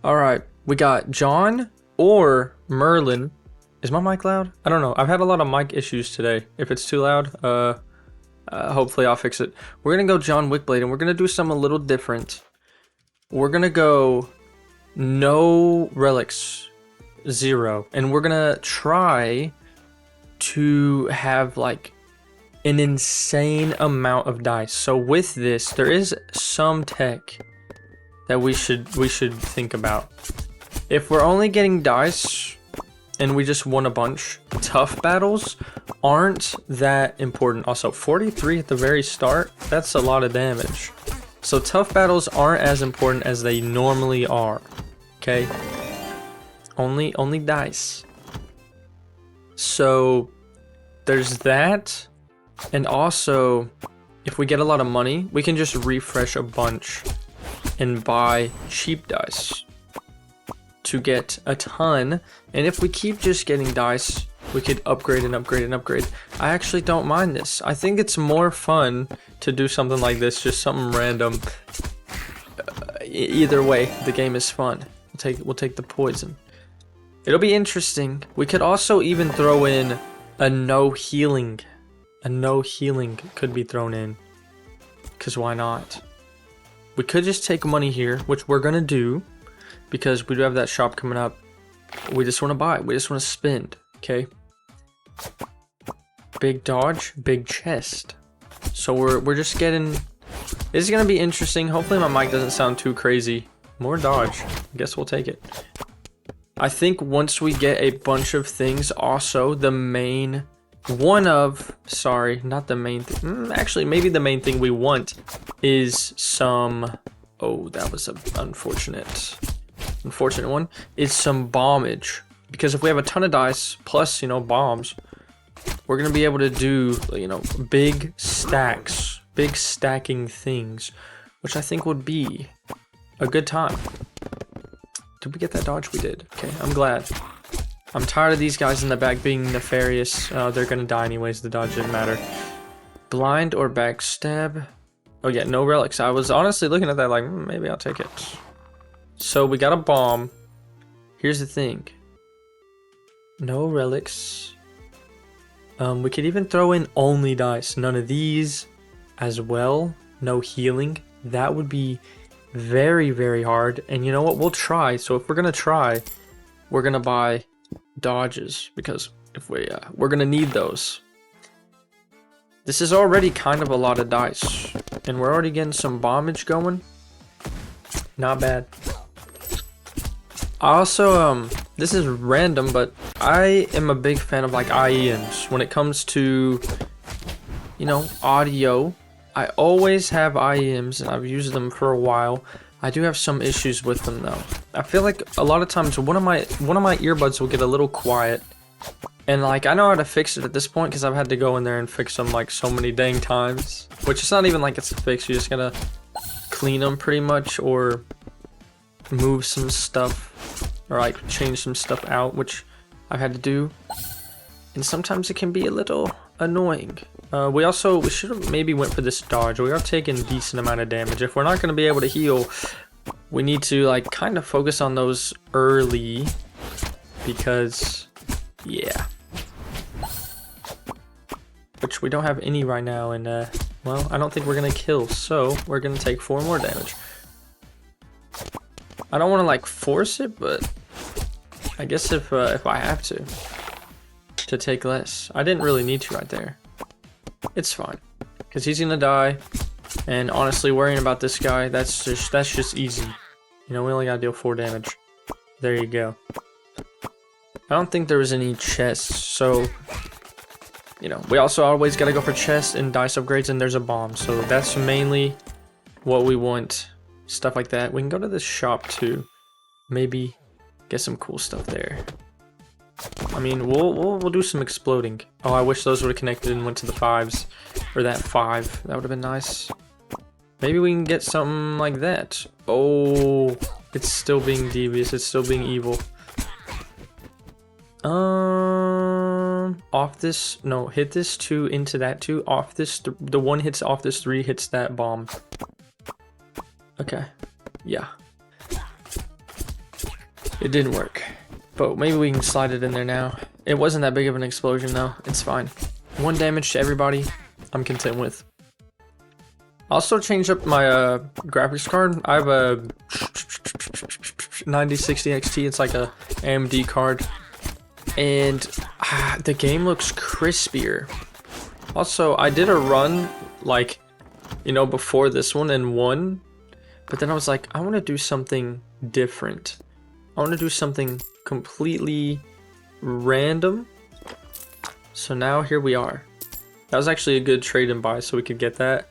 All right, we got John or Merlin. Is my mic loud? I don't know. I've had a lot of mic issues today. If it's too loud, hopefully I'll fix it. We're gonna go John Wickblade, and we're gonna do something a little different. We're gonna go no relics, 0, and we're gonna try to have like an insane amount of dice. So with this, there is some tech that we should think about. If we're only getting dice and we just won a bunch, tough battles aren't that important. Also, 43 at the very start, that's a lot of damage. So tough battles aren't as important as they normally are. Okay? Only dice. So there's that. And also, if we get a lot of money, we can just refresh a bunch and buy cheap dice to get a ton. And if we keep just getting dice, we could upgrade and upgrade and upgrade. I actually don't mind this. I think it's more fun to do something like this, just something random. Either way, the game is fun. We'll take the poison. It'll be interesting. We could also even throw in a no healing. A no healing could be thrown in, because why not? We could just take money here, which we're gonna do, because we do have that shop coming up. We just want to buy. We just want to spend. Okay. Big dodge, big chest. So we're just getting. This is gonna be interesting. Hopefully my mic doesn't sound too crazy. More dodge. I guess we'll take it. I think once we get a bunch of things, also the main. Sorry, not the main thing. Actually, maybe the main thing we want is some. Oh, that was an unfortunate one. Is some bombage, because if we have a ton of dice plus, bombs, we're gonna be able to do, big stacks, big stacking things, which I think would be a good time. Did we get that dodge? We did. Okay, I'm glad. I'm tired of these guys in the back being nefarious. They're gonna die anyways. The dodge didn't matter. Blind or backstab? Oh yeah, no relics. I was honestly looking at that like, maybe I'll take it. So we got a bomb. Here's the thing. No relics. We could even throw in only dice. None of these as well. No healing. That would be very, very hard. And you know what? We'll try. So if we're gonna try, we're gonna buy dodges, because if we're gonna need those. This is already kind of a lot of dice, and we're already getting some bombage going. Not bad. I also this is random, but I am a big fan of like IEMs when it comes to audio. I always have IEMs and I've used them for a while. I do have some issues with them though. I feel like a lot of times one of my earbuds will get a little quiet, and like I know how to fix it at this point because I've had to go in there and fix them like so many dang times. Which it's not even like it's a fix. You just gotta clean them pretty much, or move some stuff, or like change some stuff out, which I've had to do. And sometimes it can be a little annoying. We should have maybe went for this dodge. We are taking a decent amount of damage. If we're not going to be able to heal, we need to like kind of focus on those early, because yeah, which we don't have any right now. And well, I don't think we're going to kill, so we're going to take 4 more damage. I don't want to like force it, but I guess if I have to take less. I didn't really need to right there. It's fine, because he's gonna die, and honestly, worrying about this guy, that's just easy. We only gotta deal 4 damage. There you go. I don't think there was any chests, so we also always gotta go for chests and dice upgrades, and there's a bomb, so that's mainly what we want. Stuff like that. We can go to this shop too. Maybe get some cool stuff there. I mean, we'll do some exploding. Oh, I wish those would have connected and went to the 5s, or that 5. That would have been nice. Maybe we can get something like that. Oh, it's still being devious. It's still being evil. Off this. No, hit this 2 into that 2. Off this. The 1 hits off this 3, hits that bomb. Okay. Yeah. It didn't work. But maybe we can slide it in there now. It wasn't that big of an explosion though. It's fine. 1 damage to everybody. I'm content with. I also changed up my graphics card. I have a 9060 XT. It's like a AMD card. And the game looks crispier. Also, I did a run, like, you know, before this one and won. But then I was like, I want to do something different. I want to do something completely random. So now here we are. That was actually a good trade and buy, so we could get that.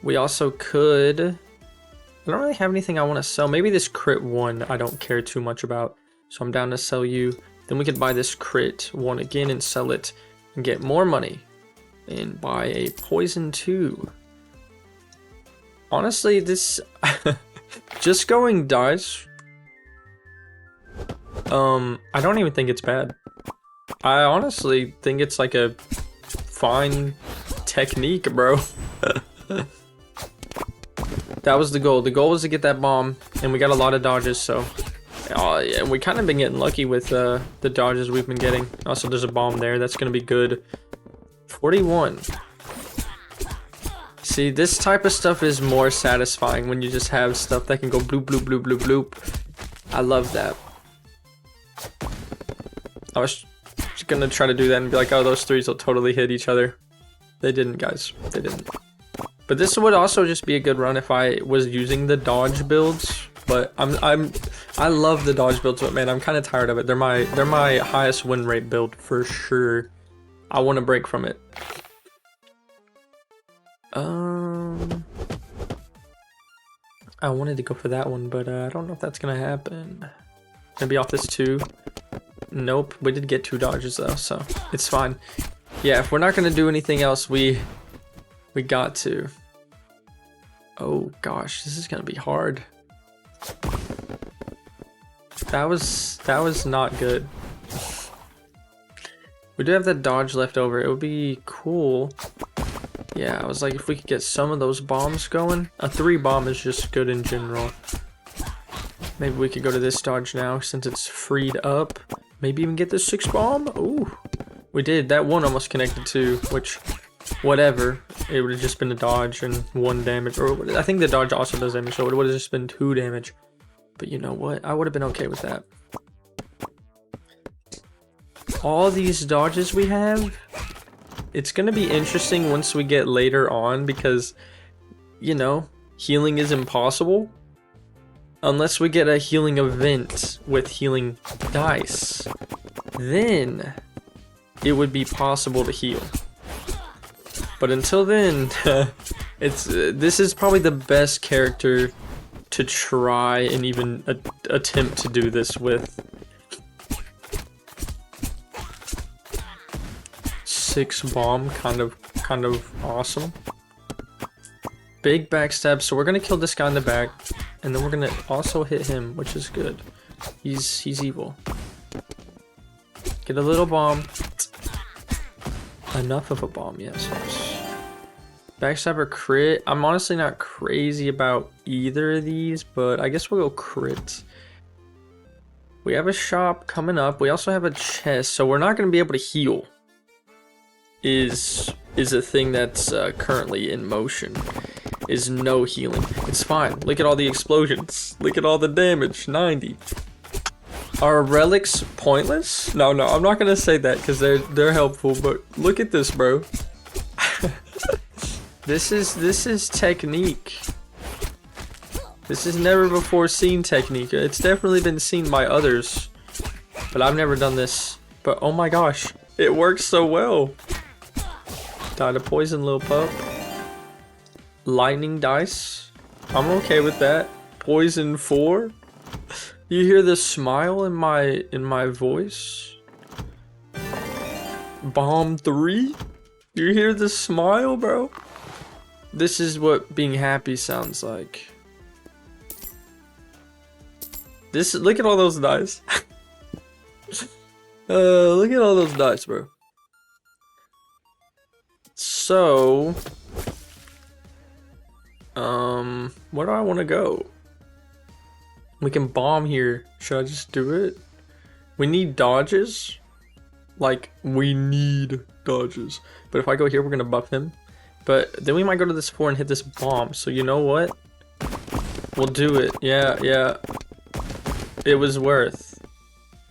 We also could... I don't really have anything I want to sell. Maybe this crit one I don't care too much about. So I'm down to sell you. Then we could buy this crit one again and sell it and get more money. And buy a poison 2. Honestly, this... just going dice... I don't even think it's bad. I honestly think it's like a fine technique, bro. That was the goal. The goal was to get that bomb, and we got a lot of dodges, so... yeah, we kind of been getting lucky with the dodges we've been getting. Also, there's a bomb there. That's going to be good. 41. See, this type of stuff is more satisfying when you just have stuff that can go bloop, bloop, bloop, bloop, bloop. I love that. I was just gonna try to do that and be like, oh, those threes will totally hit each other. They didn't, guys. They didn't. But this would also just be a good run if I was using the dodge builds. But I love the dodge builds, but man, I'm kind of tired of it. They're my highest win rate build for sure. I want to break from it. I wanted to go for that one, but I don't know if that's gonna happen. Gonna be off this 2. Nope, we did get 2 dodges though, so it's fine. Yeah, if we're not gonna do anything else, we got to. Oh gosh, this is gonna be hard. That was not good. We do have that dodge left over. It would be cool. Yeah, I was like, if we could get some of those bombs going. A 3 bomb is just good in general. Maybe we could go to this dodge now since it's freed up. Maybe even get the 6 bomb. Ooh, we did. That one almost connected to, which, whatever. It would have just been a dodge and 1 damage. Or I think the dodge also does damage, so it would have just been 2 damage. But you know what? I would have been okay with that. All these dodges we have, it's going to be interesting once we get later on because, you know, healing is impossible. Unless we get a healing event with healing dice, then it would be possible to heal. But until then, this is probably the best character to try and even attempt to do this with. 6 bomb, kind of awesome. Big backstab, so we're gonna kill this guy in the back. And then we're gonna also hit him, which is good. He's evil. Get a little bomb. Enough of a bomb, yes. Backstabber crit. I'm honestly not crazy about either of these, but I guess we'll go crit. We have a shop coming up. We also have a chest, so we're not gonna be able to heal. Is a thing that's currently in motion. Is no healing. It's fine. Look at all the explosions. Look at all the damage. 90. Are relics pointless? No, I'm not gonna say that because they're helpful. But look at this, bro. This is technique. This is never before seen technique. It's definitely been seen by others, but I've never done this. But oh my gosh, it works so well. Died a poison, little pup. Lightning dice. I'm okay with that. Poison 4. You hear the smile in my voice? Bomb 3. You hear the smile, bro? This is what being happy sounds like. Look at all those dice. Look at all those dice, bro. So, where do I want to go? We can bomb here. Should I just do it? We need dodges. Like, we need dodges. But if I go here, we're gonna buff him. But then we might go to this floor and hit this bomb. So you know what? We'll do it. Yeah, yeah. It was worth.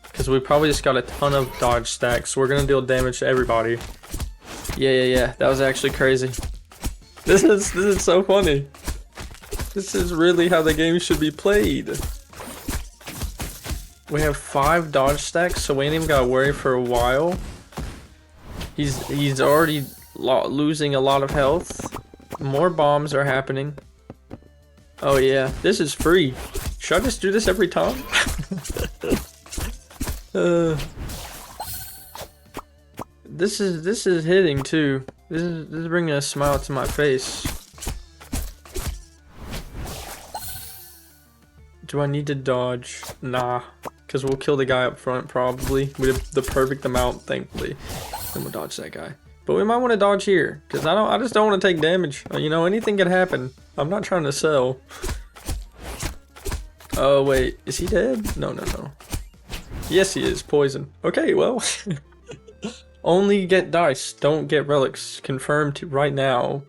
Because we probably just got a ton of dodge stacks. So we're gonna deal damage to everybody. Yeah, yeah, yeah. That was actually crazy. This is so funny. This is really how the game should be played. We have 5 dodge stacks, so we ain't even gotta worry for a while. He's already losing a lot of health. More bombs are happening. Oh yeah, this is free. Should I just do this every time? This is hitting too. This is bringing a smile to my face. Do I need to dodge? Nah, because we'll kill the guy up front probably. We have the perfect amount, thankfully. Then we'll dodge that guy. But we might want to dodge here, because I just don't want to take damage. You know, anything can happen. I'm not trying to sell. Oh wait, is he dead? No, no, no. Yes, he is. Poison. Okay, well. Only get dice, don't get relics. Confirmed right now.